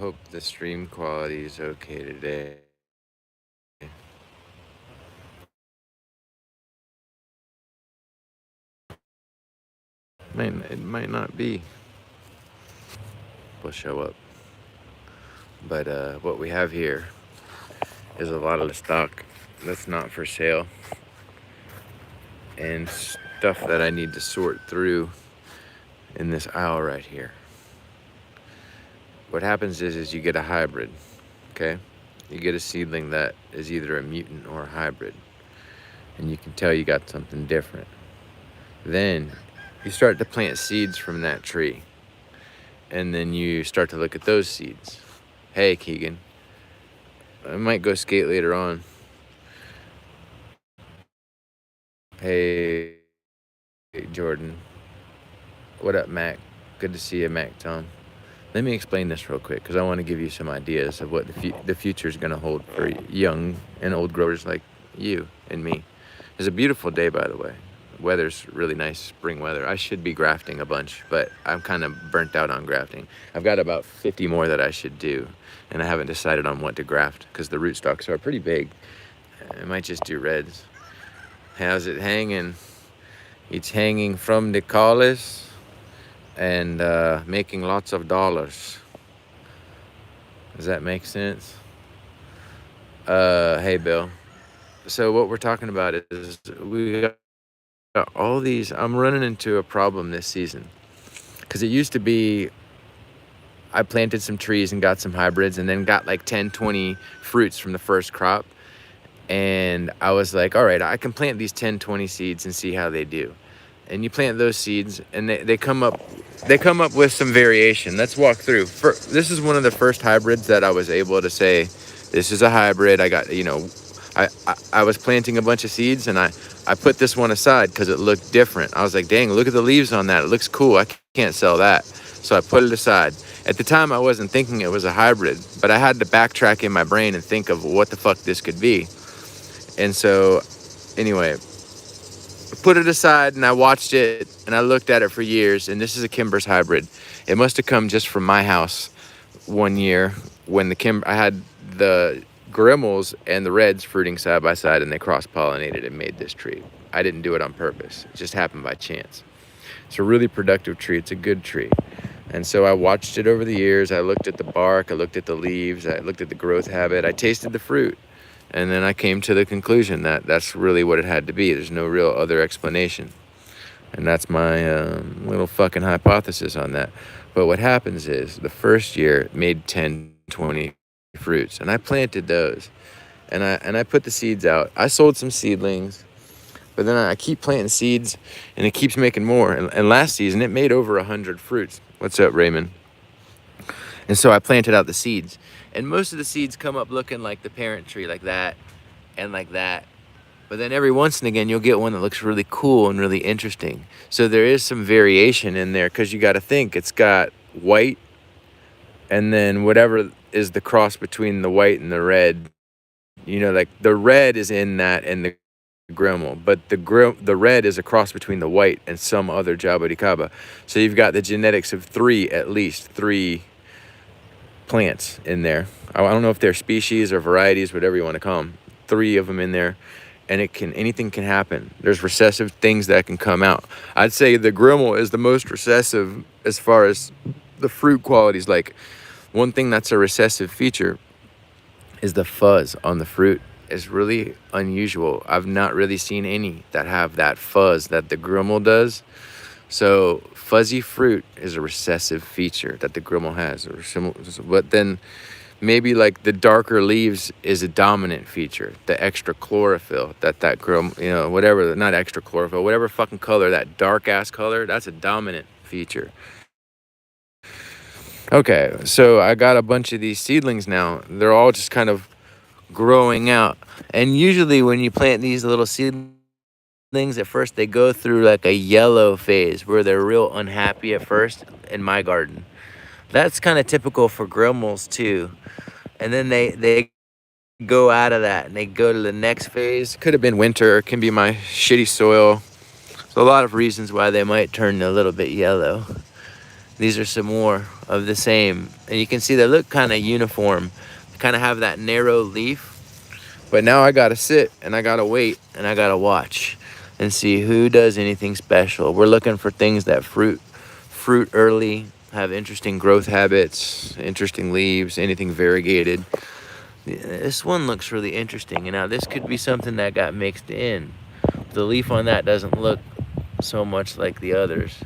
Hope the stream quality is okay today. It might not be. Will show up. But what we have here is a lot of the stock that's not for sale and stuff that I need to sort through in this aisle right here. What happens is you get a hybrid, okay? You get a seedling that is either a mutant or a hybrid, and you can tell you got something different. Then you start to plant seeds from that tree, and then you start to look at those seeds. Hey, Keegan, I might go skate later on. Hey, Jordan. What up, Mac? Good to see you, Mac Tom. Let me explain this real quick because I want to give you some ideas of what the future is going to hold for young and old growers like you and me. It's a beautiful day, by the way. Weather's really nice, spring weather. I should be grafting a bunch, but I'm kind of burnt out on grafting. I've got about 50 more that I should do, and I haven't decided on what to graft because the rootstocks are pretty big. I might just do reds. How's it hanging? It's hanging from the collis and making lots of dollars. Does that make sense? Hey, Bill. So what we're talking about is we got all these. I'm running into a problem this season because it used to be I planted some trees and got some hybrids and then got like 10, 20 fruits from the first crop. And I was like, all right, I can plant these 10, 20 seeds and see how they do. And you plant those seeds and they come up with some variation. Let's walk through. This is one of the first hybrids that I was able to say, this is a hybrid. I got, I was planting a bunch of seeds and I put this one aside because it looked different. I was like, dang, look at the leaves on that. It looks cool. I can't sell that. So I put it aside. At the time, I wasn't thinking it was a hybrid, but I had to backtrack in my brain and think of what the fuck this could be. And so, anyway, I put it aside and I watched it and I looked at it for years. And this is a Kimber's hybrid. It must have come just from my house one year when I had the Grimmels and the Reds fruiting side by side and they cross-pollinated and made this tree. I didn't do it on purpose. It just happened by chance. It's a really productive tree. It's a good tree. And so I watched it over the years. I looked at the bark. I looked at the leaves. I looked at the growth habit. I tasted the fruit. And then I came to the conclusion that that's really what it had to be. There's no real other explanation. And that's my little fucking hypothesis on that. But what happens is the first year it made 10, 20 fruits. And I planted those. And I put the seeds out. I sold some seedlings. But then I keep planting seeds. And it keeps making more. And last season it made over 100 fruits. What's up, Raymond? And so I planted out the seeds. And most of the seeds come up looking like the parent tree, like that and like that. But then every once and again, you'll get one that looks really cool and really interesting. So there is some variation in there because you got to think it's got white and then whatever is the cross between the white and the red. Like the red is in that and the Grimmel, but the red is a cross between the white and some other Jabuticaba. So you've got the genetics of at least three plants in there. I don't know if they're species or varieties, whatever you want to call them. 3 of them in there, and anything can happen. There's recessive things that can come out. I'd say the Grimmel is the most recessive as far as the fruit qualities. Like one thing that's a recessive feature is the fuzz on the fruit is really unusual. I've not really seen any that have that fuzz that the Grimmel does. So fuzzy fruit is a recessive feature that the Grimmel has, but then maybe like the darker leaves is a dominant feature. The extra chlorophyll that Grimmel, whatever, not extra chlorophyll, whatever fucking color, that dark ass color, that's a dominant feature. Okay, so I got a bunch of these seedlings now. They're all just kind of growing out. And usually when you plant these little seedlings at first, they go through like a yellow phase where they're real unhappy at first in my garden. That's kind of typical for Grimmels too. And then they go out of that and they go to the next phase. Could have been winter, it can be my shitty soil. There's a lot of reasons why they might turn a little bit yellow. These are some more of the same. And you can see they look kind of uniform. They kind of have that narrow leaf. But now I gotta sit and I gotta wait and I gotta watch and see who does anything special. We're looking for things that fruit early, have interesting growth habits, interesting leaves, anything variegated. This one looks really interesting. And now this could be something that got mixed in. The leaf on that doesn't look so much like the others.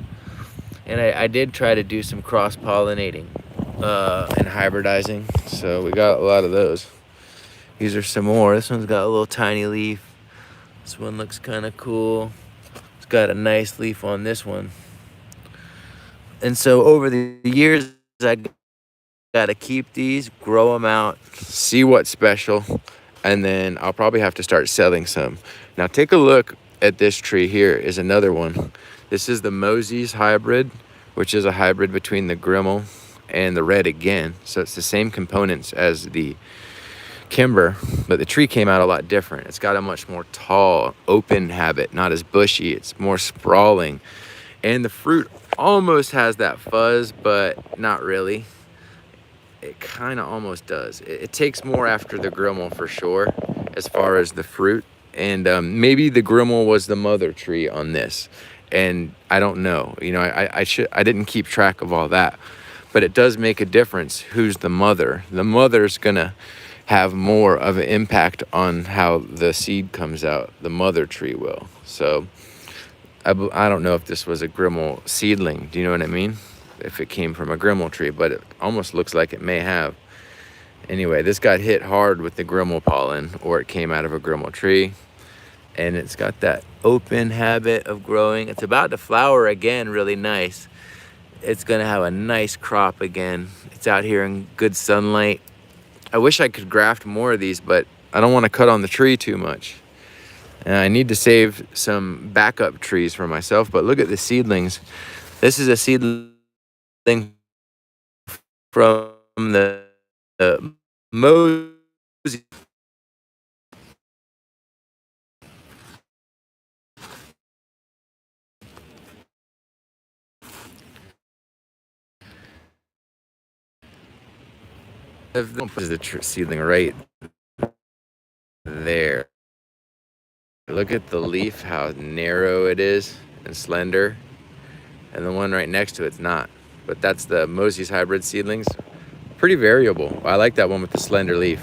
And I did try to do some cross-pollinating and hybridizing, so we got a lot of those. These are some more. This one's got a little tiny leaf. This one looks kind of cool. It's got a nice leaf on this one. And so over the years, I got to keep these, grow them out, see what's special, and then I'll probably have to start selling some. Now take a look at this tree here is another one. This is the Mosey's hybrid, which is a hybrid between the Grimmel and the red again. So it's the same components as the Kimber, but the tree came out a lot different. It's got a much more tall, open habit, not as bushy. It's more sprawling. And the fruit almost has that fuzz, but not really. It kind of almost does. It takes more after the Grimmel for sure, as far as the fruit. And maybe the Grimmel was the mother tree on this. And I don't know. You know, I didn't keep track of all that. But it does make a difference who's the mother. The mother's gonna have more of an impact on how the seed comes out. The mother tree will. So I don't know if this was a Grimmel seedling. Do you know what I mean? If it came from a Grimmel tree, but it almost looks like it may have. Anyway, this got hit hard with the Grimmel pollen, or it came out of a Grimmel tree. And it's got that open habit of growing. It's about to flower again really nice. It's gonna have a nice crop again. It's out here in good sunlight. I wish I could graft more of these, but I don't want to cut on the tree too much. And I need to save some backup trees for myself, but look at the seedlings. This is a seedling from the Mosey. This is the seedling right there. Look at the leaf, how narrow it is and slender. And the one right next to it's not. But that's the Mosey's hybrid seedlings. Pretty variable. I like that one with the slender leaf.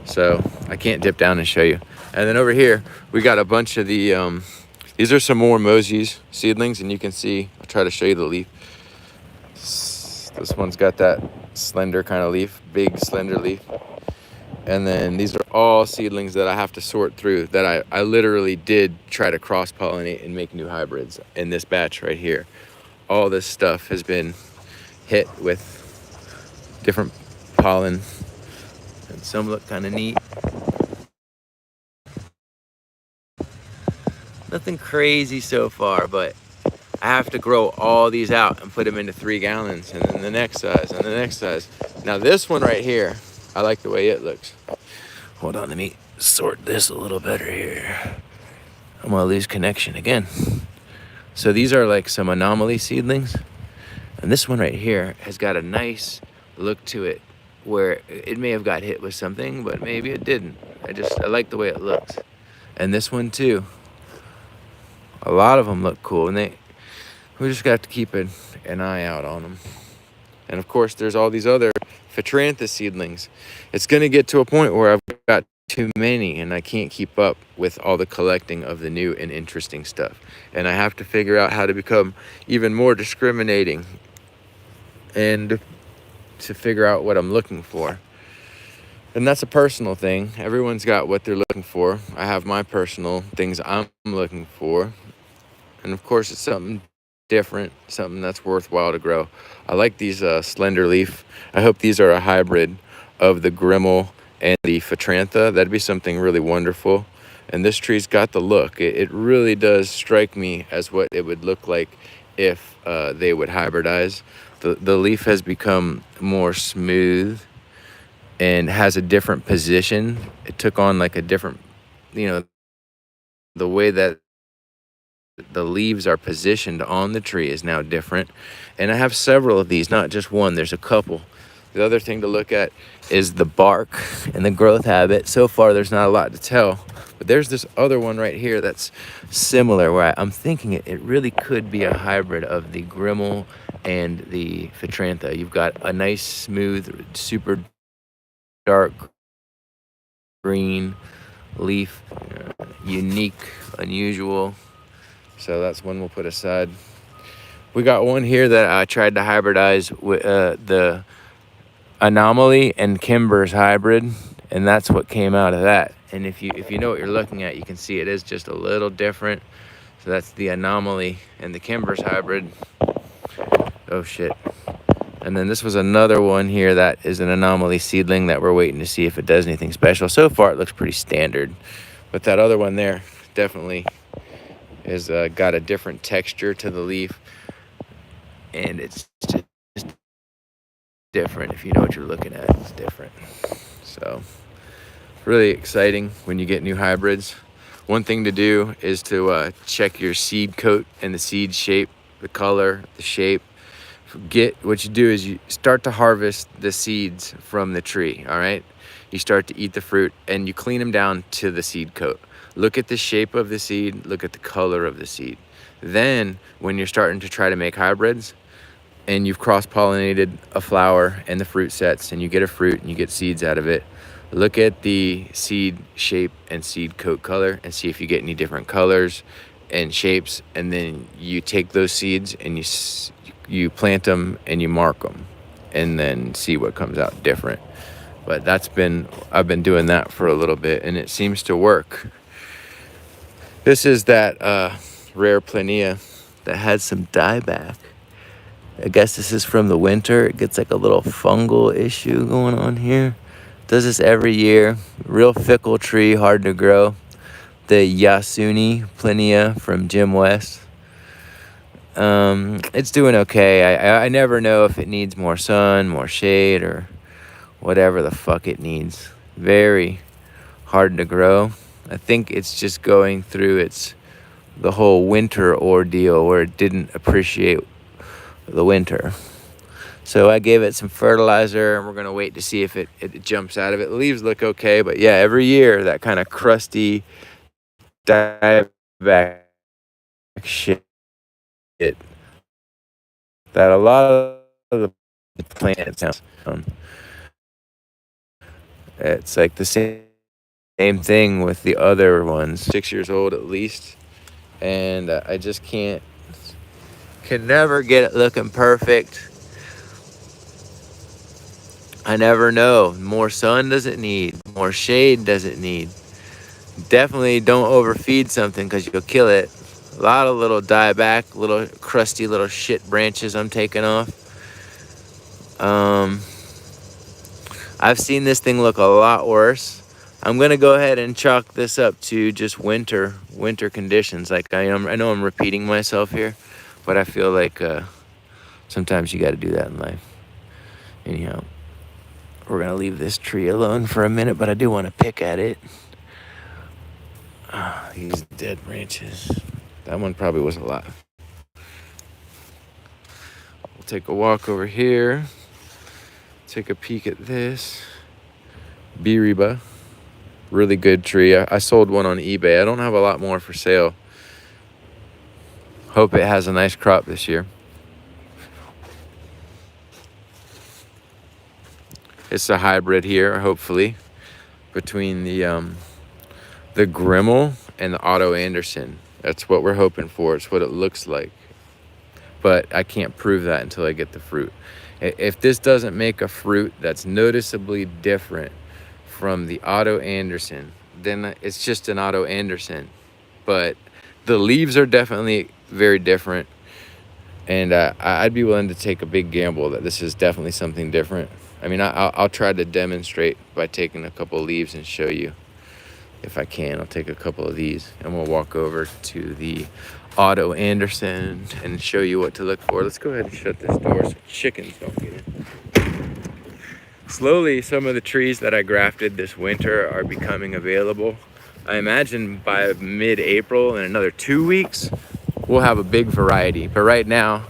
So I can't dip down and show you. And then over here, we got a bunch of the, these are some more Mosey's seedlings, and you can see, I'll try to show you the leaf. This one's got that slender kind of leaf, big slender leaf. And then these are all seedlings that I have to sort through, that I literally did try to cross-pollinate and make new hybrids in this batch right here. All this stuff has been hit with different pollen, and some look kind of neat. Nothing crazy so far, but I have to grow all these out and put them into 3 gallons, and then the next size and the next size. Now this one right here, I like the way it looks. Hold on, let me sort this a little better here. I'm gonna lose connection again. So these are like some anomaly seedlings. And this one right here has got a nice look to it, where it may have got hit with something, but maybe it didn't. I like the way it looks. And this one too. A lot of them look cool, and we just got to keep an eye out on them. And of course, there's all these other Phytrantha seedlings. It's gonna get to a point where I've got too many and I can't keep up with all the collecting of the new and interesting stuff. And I have to figure out how to become even more discriminating and to figure out what I'm looking for. And that's a personal thing. Everyone's got what they're looking for. I have my personal things I'm looking for. And of course, it's something different, something that's worthwhile to grow. I like these slender leaf. I hope these are a hybrid of the Grimmel and the Phytrantha. That'd be something really wonderful. And this tree's got the look. It really does strike me as what it would look like if they would hybridize. The leaf has become more smooth and has a different position. It took on like a different, the way that the leaves are positioned on the tree is now different. And I have several of these, not just one, there's a couple. The other thing to look at is the bark and the growth habit. So far, there's not a lot to tell, but there's this other one right here that's similar, where I'm thinking it really could be a hybrid of the Grimmel and the Phitrantha. You've got a nice, smooth, super dark green leaf, unique, unusual. So that's one we'll put aside. We got one here that I tried to hybridize with the Anomaly and Kimber's hybrid, and that's what came out of that. And if you know what you're looking at, you can see it is just a little different. So that's the Anomaly and the Kimber's hybrid. Oh shit. And then this was another one here that is an Anomaly seedling that we're waiting to see if it does anything special. So far it looks pretty standard, but that other one there definitely is got a different texture to the leaf, and it's just different. If you know what you're looking at, it's different. So really exciting when you get new hybrids. One thing to do is to check your seed coat and the seed shape, the color, the shape. What you do is you start to harvest the seeds from the tree. All right, you start to eat the fruit and you clean them down to the seed coat. Look at the shape of the seed, look at the color of the seed. Then when you're starting to try to make hybrids and you've cross-pollinated a flower and the fruit sets and you get a fruit and you get seeds out of it, look at the seed shape and seed coat color and see if you get any different colors and shapes, and then you take those seeds and you plant them and you mark them and then see what comes out different. But I've been doing that for a little bit and it seems to work. This is that rare Plinia that had some dieback. I guess this is from the winter. It gets like a little fungal issue going on here. Does this every year. Real fickle tree, hard to grow. The Yasuni Plinia from Jim West. It's doing okay. I never know if it needs more sun, more shade, or whatever the fuck it needs. Very hard to grow. I think it's just going through the whole winter ordeal where it didn't appreciate the winter. So I gave it some fertilizer and we're gonna wait to see if it jumps out of it. The leaves look okay, but yeah, every year that kind of crusty dieback shit that a lot of the plants it's like the same thing with the other ones. 6 years old at least, and I just can never get it looking perfect. I never know. More sun does it need? More shade does it need? Definitely don't overfeed something because you'll kill it. A lot of little dieback, little crusty little shit branches I'm taking off. I've seen this thing look a lot worse. I'm gonna go ahead and chalk this up to just winter conditions. Like I know I'm repeating myself here, but I feel like sometimes you got to do that in life. Anyhow, we're gonna leave this tree alone for a minute, but I do want to pick at it. These dead branches. That one probably was alive. We'll take a walk over here. Take a peek at this. Biriba. Really good tree. I sold one on eBay. I don't have a lot more for sale. Hope it has a nice crop this year. It's a hybrid here, hopefully, between the Grimmel and the Otto Anderson. That's what we're hoping for. It's what it looks like. But I can't prove that until I get the fruit. If this doesn't make a fruit that's noticeably different from the Otto Anderson, then it's just an Otto Anderson. But the leaves are definitely very different. And I'd be willing to take a big gamble that this is definitely something different. I mean, I'll try to demonstrate by taking a couple of leaves and show you. If I can, I'll take a couple of these and we'll walk over to the Otto Anderson and show you what to look for. Let's go ahead and shut this door so chickens don't get in. Slowly, some of the trees that I grafted this winter are becoming available. I imagine by mid-April, in another 2 weeks, we'll have a big variety. But right now,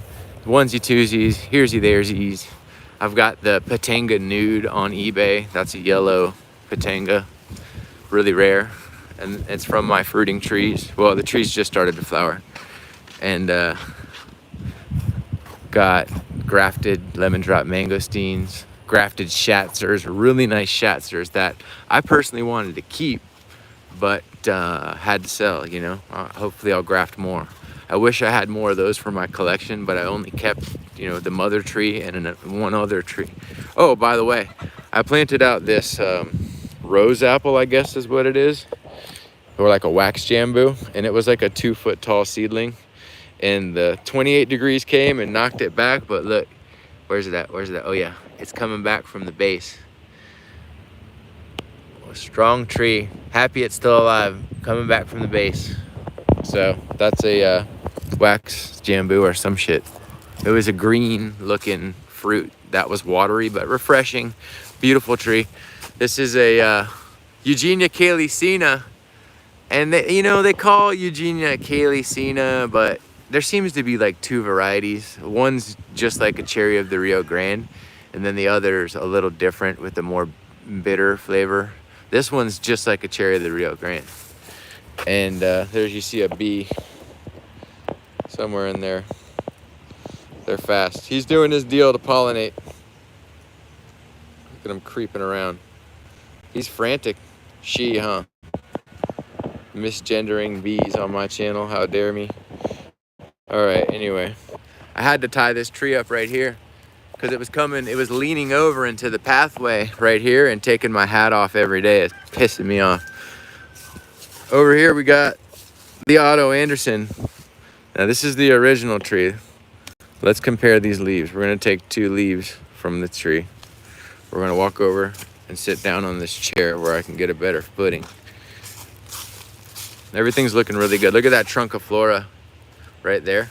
onesie twosies, here'sy there'sies. I've got the Patanga Nude on eBay. That's a yellow Patanga, really rare. And it's from my fruiting trees. Well, the trees just started to flower. And got grafted lemon drop mangosteens, grafted Schatzers, really nice Schatzers that I personally wanted to keep, but had to sell, you know. Hopefully I'll graft more. I wish I had more of those for my collection, but I only kept, you know, the mother tree and one other tree. Oh, by the way, I planted out this rose apple, I guess is what it is, or like a wax jambu, and it was like a 2-foot tall seedling, and the 28 degrees came and knocked it back. But look, where's it at? Oh yeah, it's coming back from the base. A strong tree, happy it's still alive, coming back from the base. So that's a wax jambu or some shit. It was a green looking fruit that was watery but refreshing. Beautiful tree. This is a Eugenia calycina, and they, you know, they call Eugenia calycina, but there seems to be like 2 varieties. One's just like a cherry of the Rio Grande, and then the other's a little different with a more bitter flavor. This one's just like a cherry of the Rio Grande. And there you see a bee somewhere in there. They're fast. He's doing his deal to pollinate. Look at him creeping around. He's frantic. She, huh? Misgendering bees on my channel. How dare me? All right, anyway. I had to tie this tree up right here because it was leaning over into the pathway right here and taking my hat off every day. It's pissing me off. Over here we got the Otto Anderson. Now this is the original tree. Let's compare these leaves. We're gonna take 2 leaves from the tree. We're gonna walk over and sit down on this chair where I can get a better footing. Everything's looking really good. Look at that trunk of flora right there.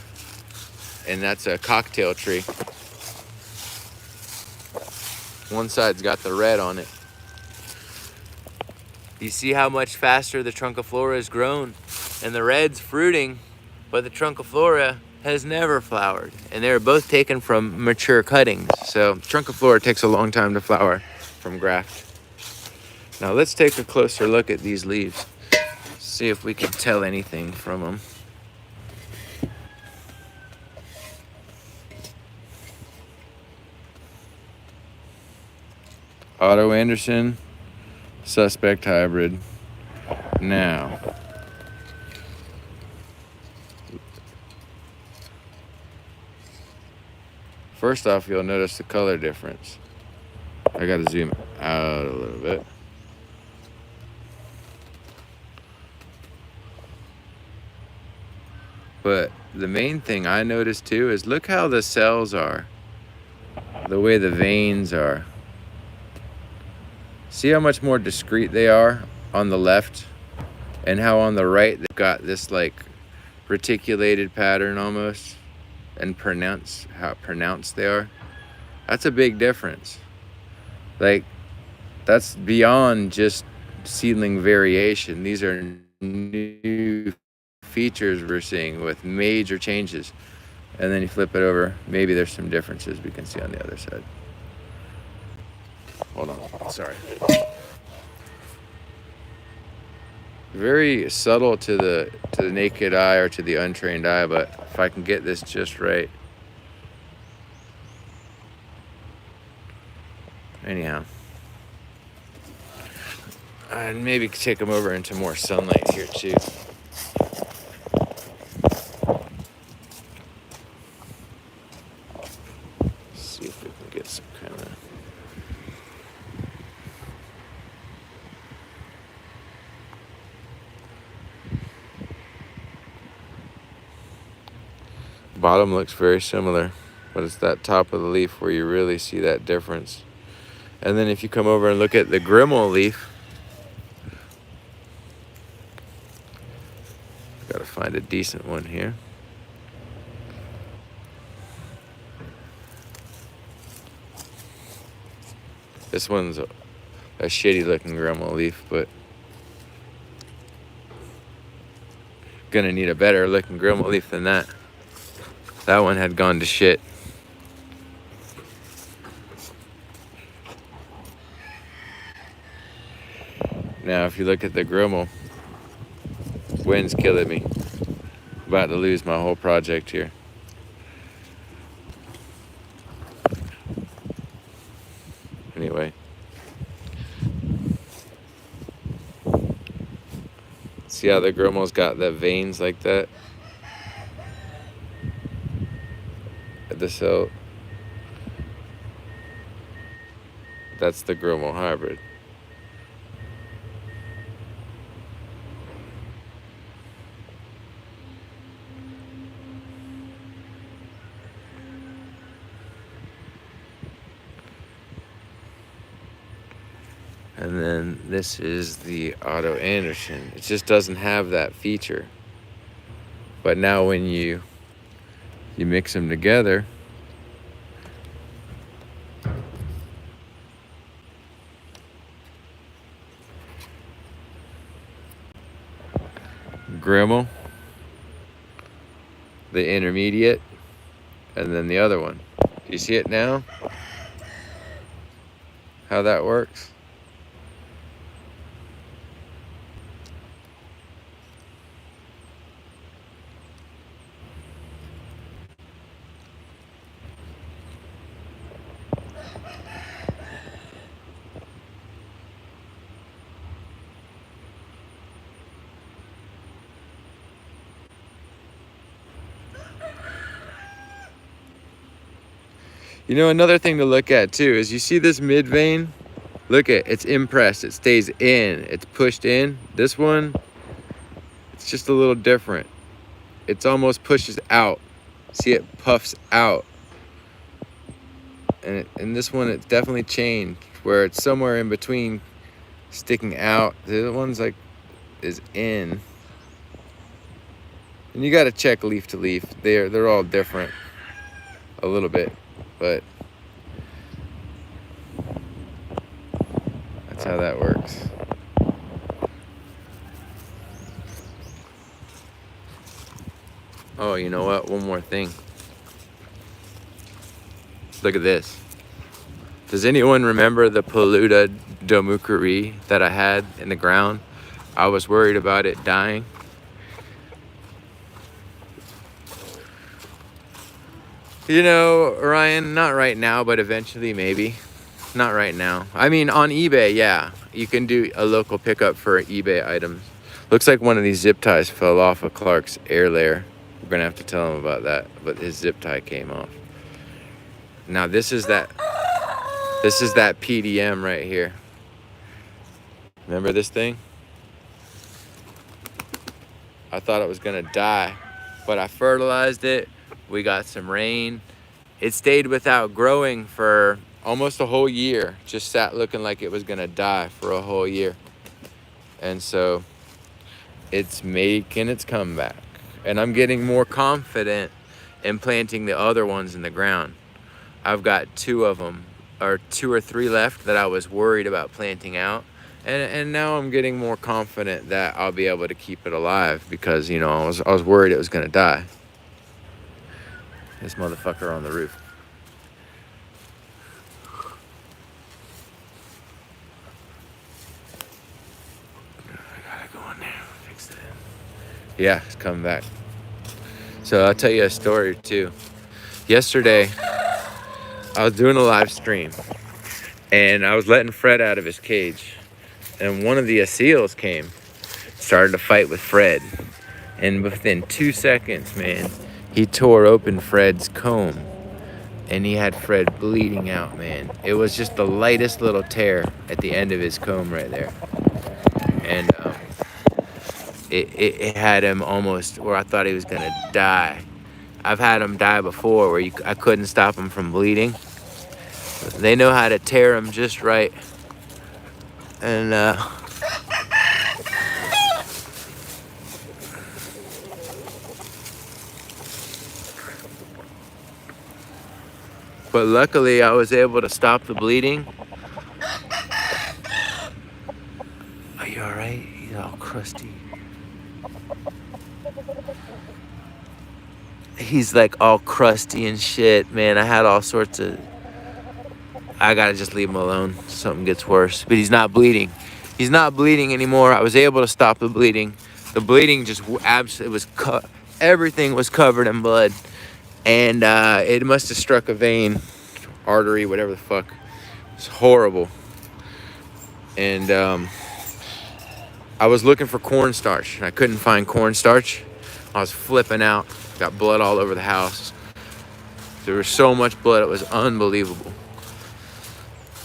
And that's a cocktail tree. One side's got the red on it. You see how much faster the trunk of flora has grown, and the red's fruiting, but the trunk of flora has never flowered. And they're both taken from mature cuttings. So trunk of flora takes a long time to flower from graft. Now let's take a closer look at these leaves. See if we can tell anything from them. Otto Anderson, suspect hybrid. Now, first off, you'll notice the color difference. I gotta zoom out a little bit. But the main thing I noticed too is look how the cells are, the way the veins are. See how much more discreet they are on the left, and how on the right they've got this like reticulated pattern almost, and how pronounced they are. That's a big difference. Like, that's beyond just seedling variation. These are new features we're seeing with major changes. And then you flip it over, maybe there's some differences we can see on the other side. Hold on, sorry. Very subtle to the naked eye or to the untrained eye, but if I can get this just right. Anyhow. And maybe take them over into more sunlight here too. See if we can get some kind of... Bottom looks very similar, but it's that top of the leaf where you really see that difference. And then if you come over and look at the Grimmel leaf, gotta find a decent one here. This one's a shitty looking Grimmel leaf, but Gonna need a better looking grimmel leaf than that. That one had gone to shit. Now, if you look at the grimmel, wind's killing me. About to lose my whole project here. Anyway. See how the grimmel's got the veins like that? At the cell. That's the grimmel hybrid. And then this is the Otto Anderson. It just doesn't have that feature. But now when you mix them together, grimmel, the intermediate, and then the other one. You see it now? How that works? You know, another thing to look at too is you see this mid vein? Look at it's impressed, it stays in, it's pushed in. This one, it's just a little different. It's almost pushes out. See, it puffs out. And this one, it's definitely changed where it's somewhere in between sticking out. The other one's like is in. And you got to check leaf to leaf. They're all different a little bit, but that's how that works. Oh, you know what? One more thing. Look at this. Does anyone remember the Paluda domukuri that I had in the ground? I was worried about it dying. You know, Ryan, not right now, but eventually maybe. Not right now. I mean, on eBay, yeah. You can do a local pickup for eBay items. Looks like one of these zip ties fell off of Clark's air layer. We're gonna have to tell him about that, but his zip tie came off. Now this is that PDM right here. Remember this thing? I thought it was gonna die, but I fertilized it. We got some rain. It stayed without growing for almost a whole year. Just sat looking like it was gonna die for a whole year. And so it's making its comeback. And I'm getting more confident in planting the other ones in the ground. I've got 2 of them, or 2 or 3 left that I was worried about planting out. And now I'm getting more confident that I'll be able to keep it alive because, you know, I was worried it was gonna die. This motherfucker on the roof. I gotta go in there, fix that. Yeah, it's coming back. So I'll tell you a story too. Yesterday, I was doing a live stream and I was letting Fred out of his cage. And one of the seals came, started to fight with Fred. And within 2 seconds, man, he tore open Fred's comb. And he had Fred bleeding out, man. It was just the lightest little tear at the end of his comb right there. And it had him almost where I thought he was gonna die. I've had him die before where I couldn't stop him from bleeding. They know how to tear him just right. And but luckily I was able to stop the bleeding. Are you all right? He's all crusty. He's like all crusty and shit, man. I had all sorts of... I gotta just leave him alone. Something gets worse. But he's not bleeding. He's not bleeding anymore. I was able to stop the bleeding. The bleeding just absolutely was everything was covered in blood. And it must have struck a vein, artery, whatever the fuck. It's horrible. And I was looking for cornstarch, and I couldn't find cornstarch. I was flipping out. Got blood all over the house. There was so much blood, it was unbelievable.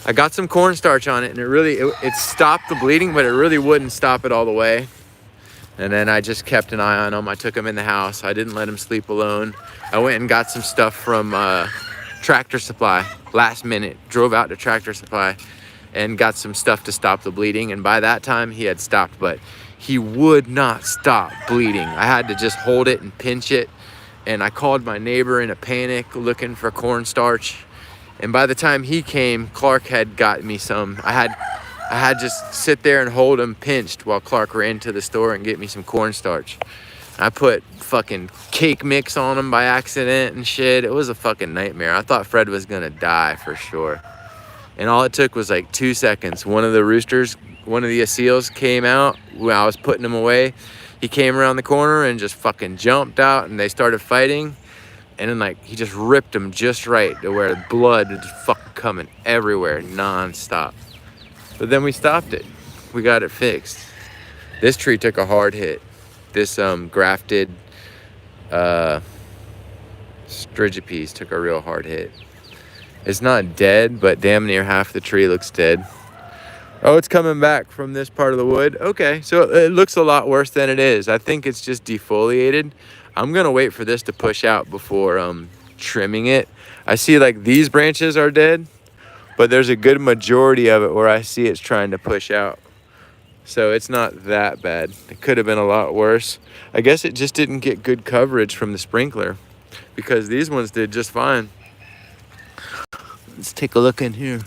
I got some cornstarch on it, and it stopped the bleeding, but it really wouldn't stop it all the way. And then I just kept an eye on him. I took him in the house. I didn't let him sleep alone. I went and got some stuff from Tractor Supply last minute. Drove out to Tractor Supply and got some stuff to stop the bleeding. And by that time, he had stopped, but he would not stop bleeding. I had to just hold it and pinch it. And I called my neighbor in a panic looking for cornstarch. And by the time he came, Clark had got me some. I had just sit there and hold him pinched while Clark ran to the store and get me some cornstarch. I put fucking cake mix on him by accident and shit. It was a fucking nightmare. I thought Fred was gonna die for sure. And all it took was like 2 seconds. One of the seals came out when I was putting him away. He came around the corner and just fucking jumped out, and they started fighting. And then like he just ripped him just right to where the blood was fucking coming everywhere non-stop. But then we stopped it. We got it fixed. This tree took a hard hit. This grafted strigipes took a real hard hit. It's not dead, but damn near half the tree looks dead. Oh, it's coming back from this part of the wood. Okay, so it looks a lot worse than it is. I think it's just defoliated. I'm gonna wait for this to push out before trimming it. I see like these branches are dead, but there's a good majority of it where I see it's trying to push out. So it's not that bad. It could have been a lot worse. I guess it just didn't get good coverage from the sprinkler because these ones did just fine. Let's take a look in here.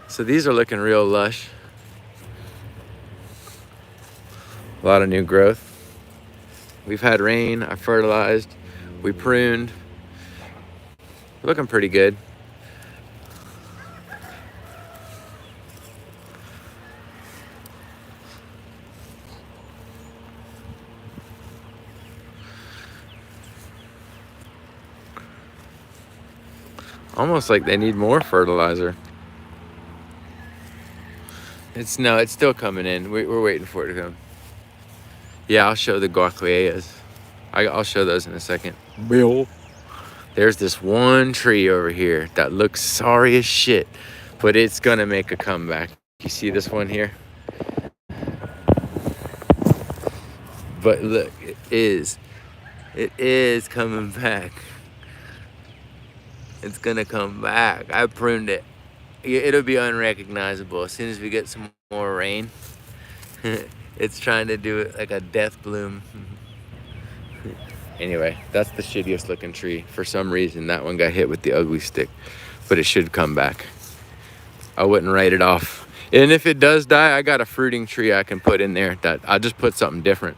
So these are looking real lush. A lot of new growth. We've had rain, I fertilized, we pruned. Looking pretty good. Almost like they need more fertilizer. It's still coming in. We're waiting for it to come. Yeah, I'll show the guaquias. I'll show those in a second. Bill. There's this one tree over here that looks sorry as shit, but it's gonna make a comeback. You see this one here? But look, it is coming back. It's gonna come back. I pruned it. It'll be unrecognizable as soon as we get some more rain. It's trying to do it like a death bloom. Anyway, that's the shittiest looking tree. For some reason, that one got hit with the ugly stick, but it should come back. I wouldn't write it off. And if it does die, I got a fruiting tree I can put in there that I'll just put something different.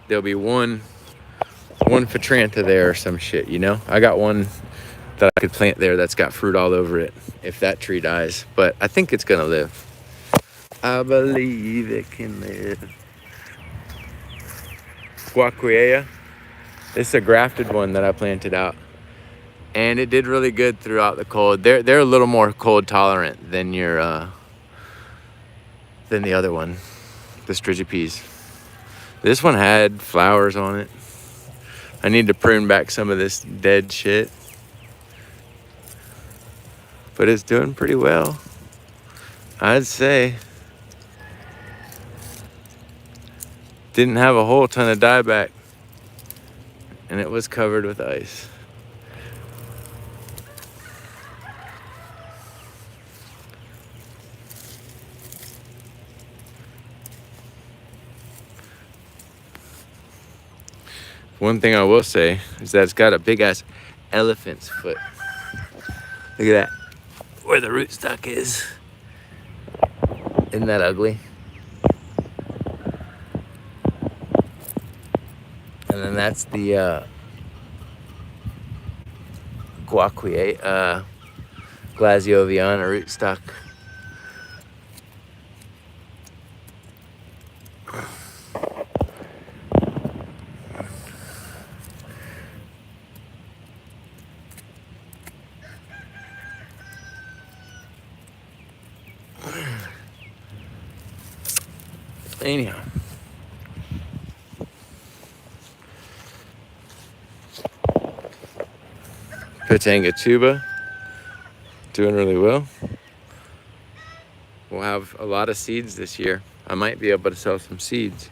There'll be one Petrantha there or some shit, you know? I got one that I could plant there that's got fruit all over it if that tree dies, but I think it's gonna live. I believe it can live. Guaquiea. This is a grafted one that I planted out, and it did really good throughout the cold. They're a little more cold tolerant than than the other one, the strigipes. This one had flowers on it. I need to prune back some of this dead shit, but it's doing pretty well, I'd say. Didn't have a whole ton of dieback, and it was covered with ice. One thing I will say is that it's got a big ass elephant's foot. Look at that, where the rootstock is. Isn't that ugly? that's the Glazioviana rootstock. Anyhow, Pitanga tuba, doing really well. We'll have a lot of seeds this year. I might be able to sell some seeds.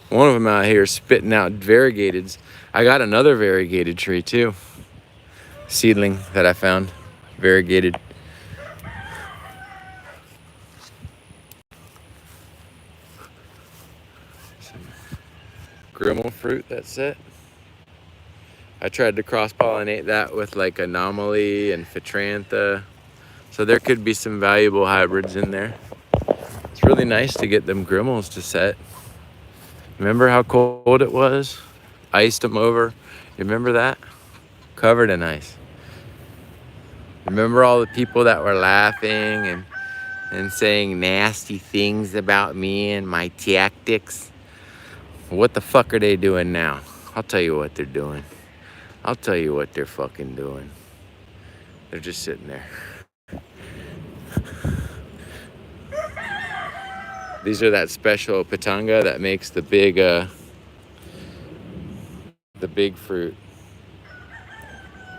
One of them out here is spitting out variegateds. I got another variegated tree too. Seedling that I found, variegated. Some grimmel fruit, that's it. I tried to cross-pollinate that with like Anomaly and Phitrantha. So there could be some valuable hybrids in there. It's really nice to get them grimmels to set. Remember how cold it was? Iced them over. You remember that? Covered in ice. Remember all the people that were laughing and saying nasty things about me and my tactics? What the fuck are they doing now? I'll tell you what they're doing. I'll tell you what they're fucking doing. They're just sitting there. These are that special pitanga that makes the big fruit.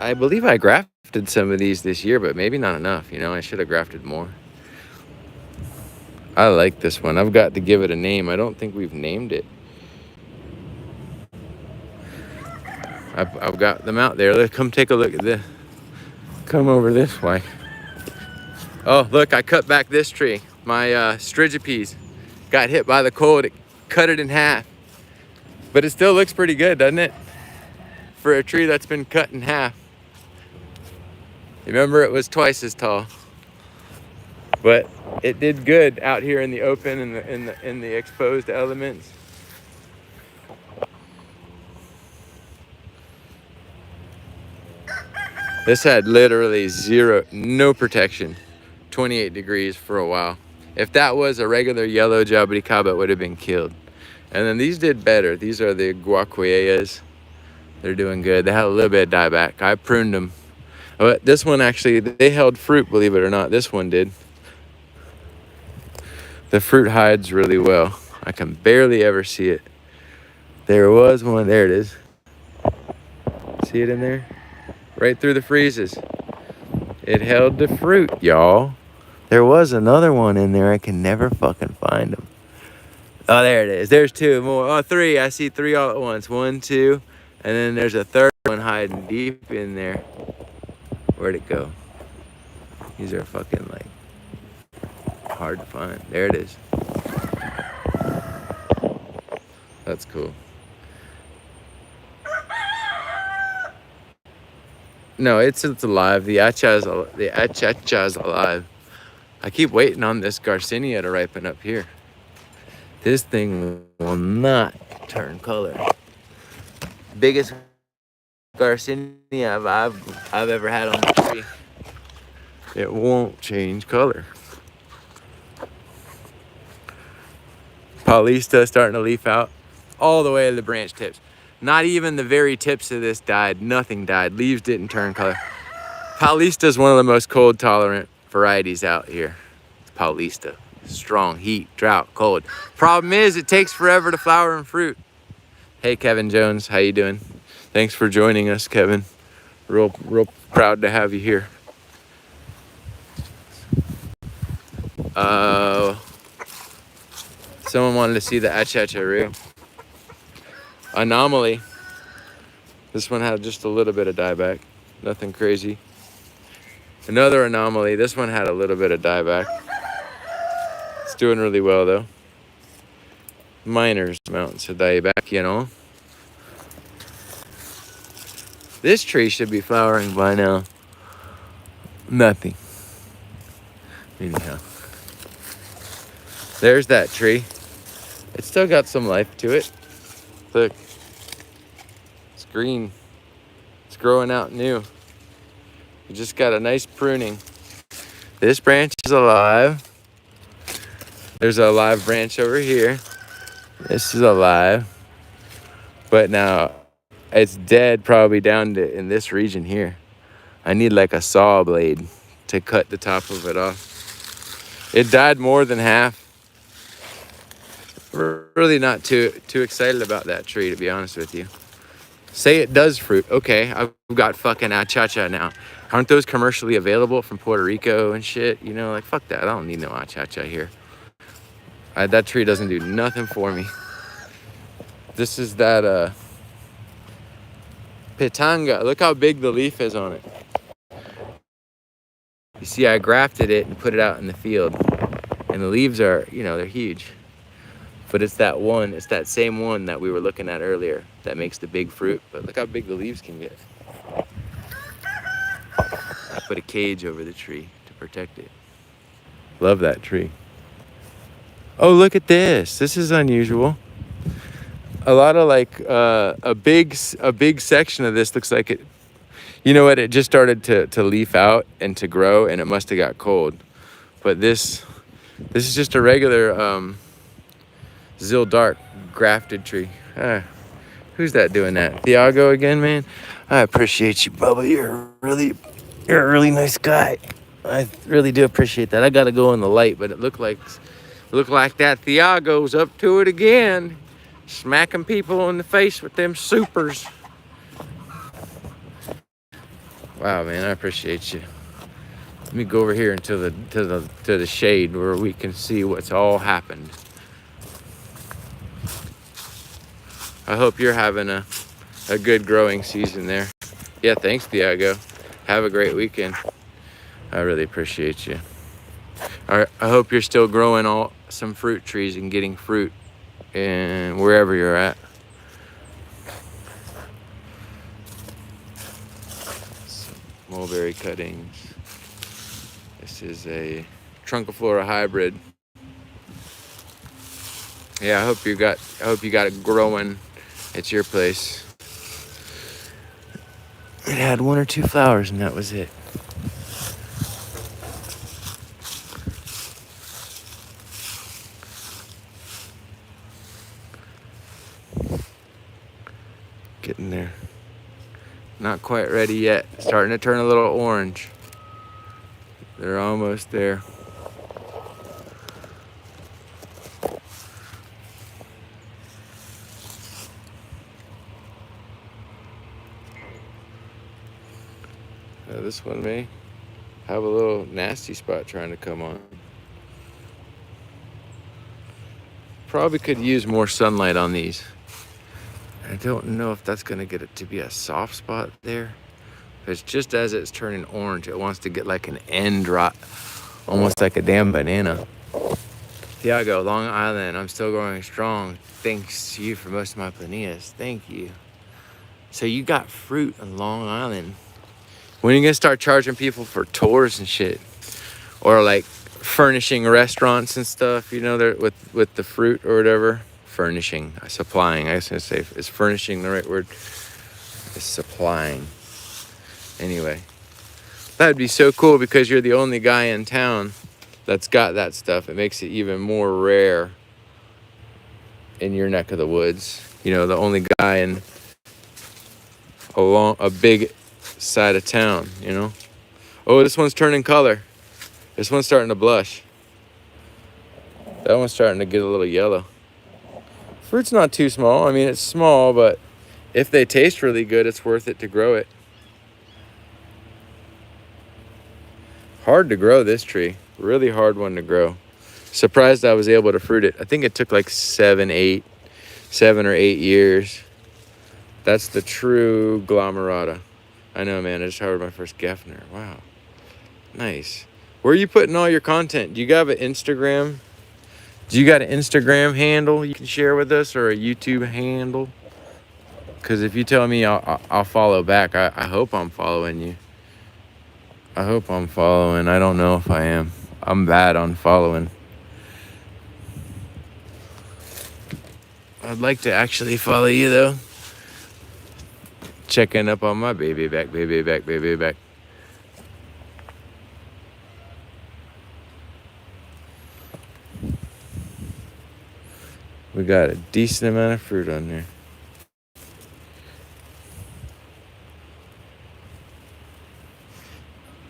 I believe I grafted some of these this year, but maybe not enough. You know, I should have grafted more. I like this one. I've got to give it a name. I don't think we've named it. I've got them out there. Let's come take a look at this. Come over this way. Oh, look, I cut back this tree. My strigipes got hit by the cold. It cut it in half. But it still looks pretty good, doesn't it? For a tree that's been cut in half. Remember, it was twice as tall. But it did good out here in the open in the exposed elements. This had literally no protection, 28 degrees for a while. If that was a regular yellow jabuticaba, it would have been killed. And then these did better. These are the guaquiellas. They're doing good. They had a little bit of dieback. I pruned them. But this one actually, they held fruit, believe it or not. This one did. The fruit hides really well. I can barely ever see it. There was one. There it is. See it in there? Right through the freezes. It held the fruit, y'all. There was another one in there. I can never fucking find them. Oh, there it is. There's two more. Oh, three. I see three all at once. 1, 2. And then there's a third one hiding deep in there. Where'd it go? These are fucking like hard to find. There it is. That's cool. No, it's alive. The achacha's alive. I keep waiting on this Garcinia to ripen up here. This thing will not turn color. Biggest Garcinia I've ever had on the tree. It won't change color. Paulista starting to leaf out all the way to the branch tips. Not even the very tips of this died. Nothing died. Leaves didn't turn color. Paulista is one of the most cold tolerant varieties out here. It's Paulista. Strong heat, drought, cold. Problem is, it takes forever to flower and fruit. Hey, Kevin Jones, how you doing? Thanks for joining us, Kevin. Real proud to have you here. Someone wanted to see the achacharu. Anomaly. This one had just a little bit of dieback. Nothing crazy. Another anomaly. This one had a little bit of dieback. It's doing really well though. Minor amounts of dieback, you know. This tree should be flowering by now. Nothing. Anyhow. There's that tree. It's still got some life to it. Look, green. It's growing out new. We just got a nice pruning. This branch is alive. There's a live branch over here. This is alive. But now it's dead probably down to in this region here. I need like a saw blade to cut the top of it off. It died more than half. We're really not too excited about that tree, to be honest with you. Say it does fruit. Okay, I've got fucking achacha now. Aren't those commercially available from Puerto Rico and shit? You know, like, fuck that. I don't need no achacha here. That tree doesn't do nothing for me. This is that pitanga. Look how big the leaf is on it. You see, I grafted it and put it out in the field. And the leaves are, you know, they're huge. But it's that same one that we were looking at earlier that makes the big fruit. But look how big the leaves can get. I put a cage over the tree to protect it. Love that tree. Oh, look at this. This is unusual. A lot of like a big section of this looks like it. You know what? It just started to leaf out and to grow, and it must have got cold. But this is just a regular Zil Dark grafted tree. Who's that doing that? Thiago again, man. I appreciate you, Bubba. You're a really nice guy. I really do appreciate that. I gotta go in the light, but it looked like that Thiago's up to it again, smacking people in the face with them supers. Wow, man, I appreciate you. Let me go over here into the shade where we can see what's all happened. I hope you're having a good growing season there. Yeah, thanks, Thiago. Have a great weekend. I really appreciate you. I hope you're still growing some fruit trees and getting fruit in wherever you're at. Some mulberry cuttings. This is a Trunciflora hybrid. Yeah, I hope you got it growing at your place. It had 1 or 2 flowers and that was it. Getting there. Not quite ready yet. Starting to turn a little orange. They're almost there. This one may have a little nasty spot trying to come on. Probably could use more sunlight on these. I don't know if that's gonna get it to be a soft spot there. It's just as it's turning orange, it wants to get like an end rot, almost like a damn banana. Thiago, Long Island, I'm still growing strong. Thanks to you for most of my Plinias. Thank you. So you got fruit on Long Island. When are you gonna start charging people for tours and shit? Or like furnishing restaurants and stuff, you know, with the fruit or whatever? Furnishing, supplying. I was gonna say, is furnishing the right word? Is supplying. Anyway, that'd be so cool because you're the only guy in town that's got that stuff. It makes it even more rare in your neck of the woods. You know, the only guy in a big side of town, you know. Oh, this one's turning color. This one's starting to blush. That one's starting to get a little yellow. Fruit's not too small. I mean, it's small, but if they taste really good, it's worth it to grow it. Hard to grow this tree. Really hard one to grow. Surprised I was able to fruit it. I think it took like 7 or 8 years. That's the true Glomerata. I know, man. I just hired my first Gaffner. Wow. Nice. Where are you putting all your content? Do you have an Instagram? Do you got an Instagram handle you can share with us, or a YouTube handle? Because if you tell me, I'll follow back. I hope I'm following you. I hope I'm following. I don't know if I am. I'm bad on following. I'd like to actually follow you, though. checking up on my baby back, baby back, baby back. We got a decent amount of fruit on there.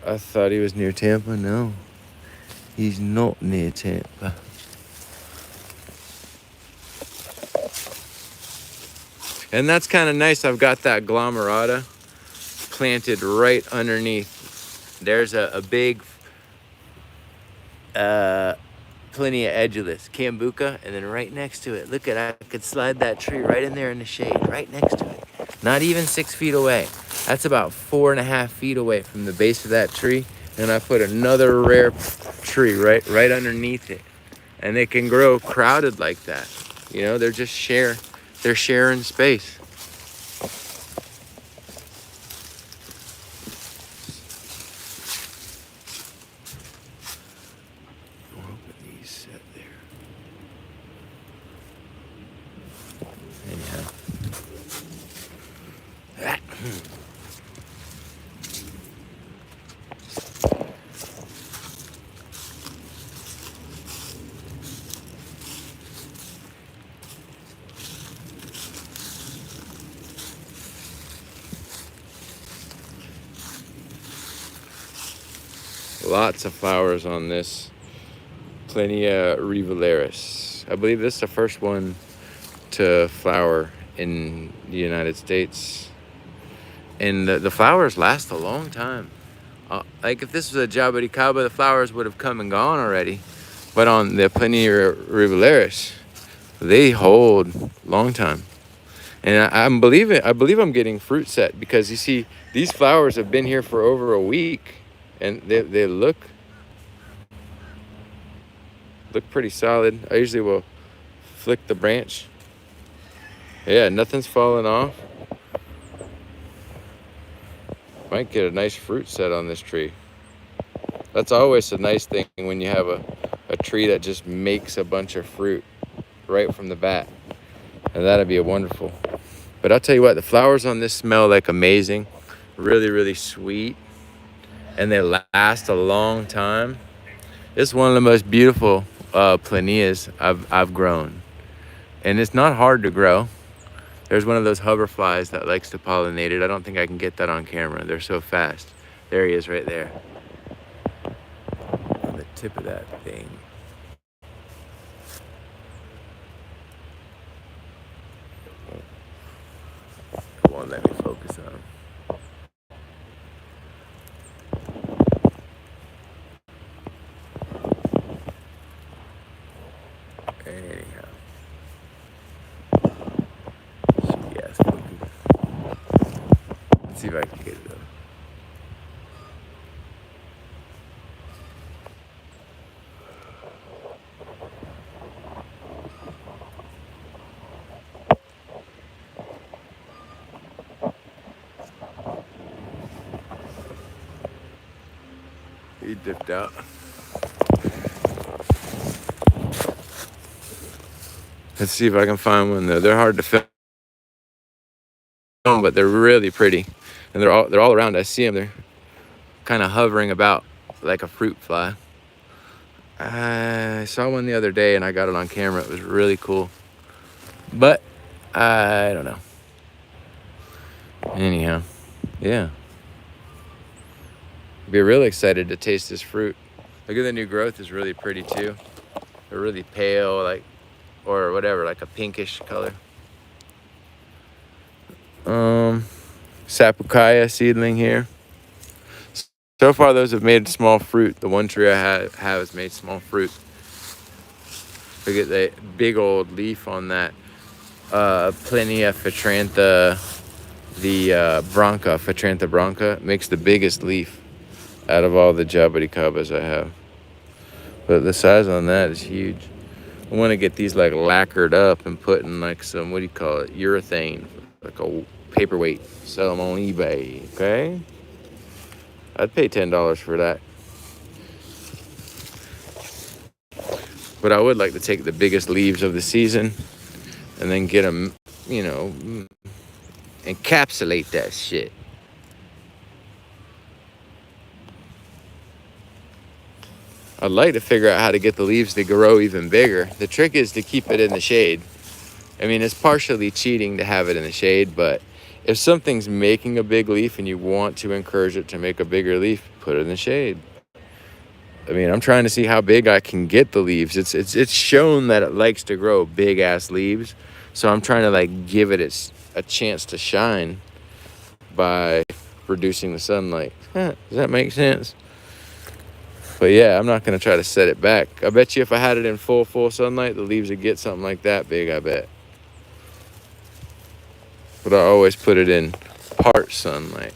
I thought he was near Tampa. No, he's not near Tampa. And that's kind of nice. I've got that glomerata planted right underneath. There's a big Plinia edulis, Cambuca, and then right next to it, look at, I could slide that tree right in there in the shade, right next to it. Not even 6 feet away. That's about 4.5 feet away from the base of that tree. And I put another rare tree right underneath it. And they can grow crowded like that. You know, they're sharing space. Lots of flowers on this Plinia rivularis. I believe this is the first one to flower in the United States. And the flowers last a long time. Like if this was a jabuticaba, the flowers would have come and gone already. But on the Plinia rivularis, they hold long time. And I believe I'm getting fruit set because you see, these flowers have been here for over a week. And they look pretty solid. I usually will flick the branch. Yeah, nothing's falling off. Might get a nice fruit set on this tree. That's always a nice thing when you have a tree that just makes a bunch of fruit right from the bat. And that'd be a wonderful. But I'll tell you what, the flowers on this smell like amazing. Really, really sweet. And they last a long time. It's one of the most beautiful plinias I've grown. And it's not hard to grow. There's one of those hoverflies that likes to pollinate it. I don't think I can get that on camera. They're so fast. There he is right there. On the tip of that thing. It won't let me focus on him. Anyhow. Yes, let's see if I can get it though. He dipped out. Let's see if I can find one though. They're hard to film, but they're really pretty, and they're all around. I see them. They're kind of hovering about like a fruit fly. I saw one the other day, and I got it on camera. It was really cool, but I don't know. Anyhow, yeah. Be really excited to taste this fruit. Look at the new growth, is really pretty too. They're really pale, like, or whatever, like a pinkish color. Sapukaya seedling here. So far, those have made small fruit. The one tree I have has made small fruit. Look at the big old leaf on that Plinia Phatrantha, the Phatrantha bronca, makes the biggest leaf out of all the jabuticabas I have. But the size on that is huge. I want to get these like lacquered up and put in like some, what do you call it, urethane, like a paperweight. Sell them on eBay, okay? I'd pay $10 for that. But I would like to take the biggest leaves of the season and then get them, you know, Encapsulate that shit. I'd like to figure out how to get the leaves to grow even bigger. The trick is to keep it in the shade. I mean, it's partially cheating to have it in the shade, but if something's making a big leaf and you want to encourage it to make a bigger leaf, put it in the shade. I mean, I'm trying to see how big I can get the leaves. It's shown that it likes to grow big ass leaves, so I'm trying to like give it a chance to shine by reducing the sunlight. Does that make sense? But yeah, I'm not gonna try to set it back. I bet you if I had it in full sunlight, the leaves would get something like that big, I bet. But I always put it in part sunlight,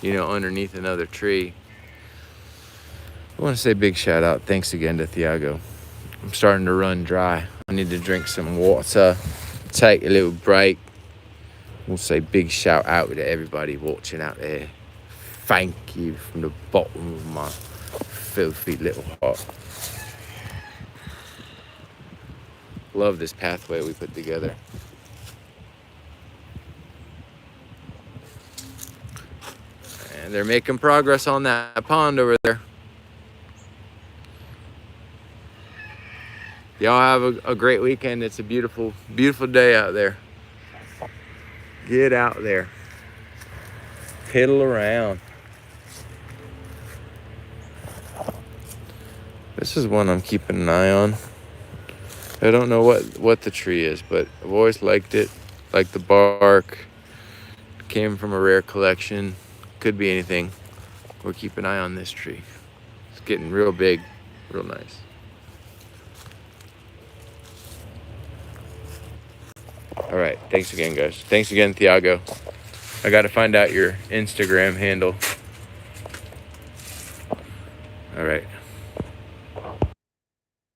you know, underneath another tree. I want to say big shout out. Thanks again to Thiago. I'm starting to run dry. I need to drink some water, take a little break. We'll say big shout out to everybody watching out there. Thank you from the bottom of my filthy little heart. Love this pathway we put together. And they're making progress on that pond over there. Y'all have a great weekend. It's a beautiful, beautiful day out there. Get out there. Piddle around. This is one I'm keeping an eye on. I don't know what the tree is, but I've always liked it. Like the bark. Came from a rare collection. Could be anything. We'll keep an eye on this tree. It's getting real big, real nice. All right, thanks again, guys. Thanks again, Thiago. I got to find out your Instagram handle.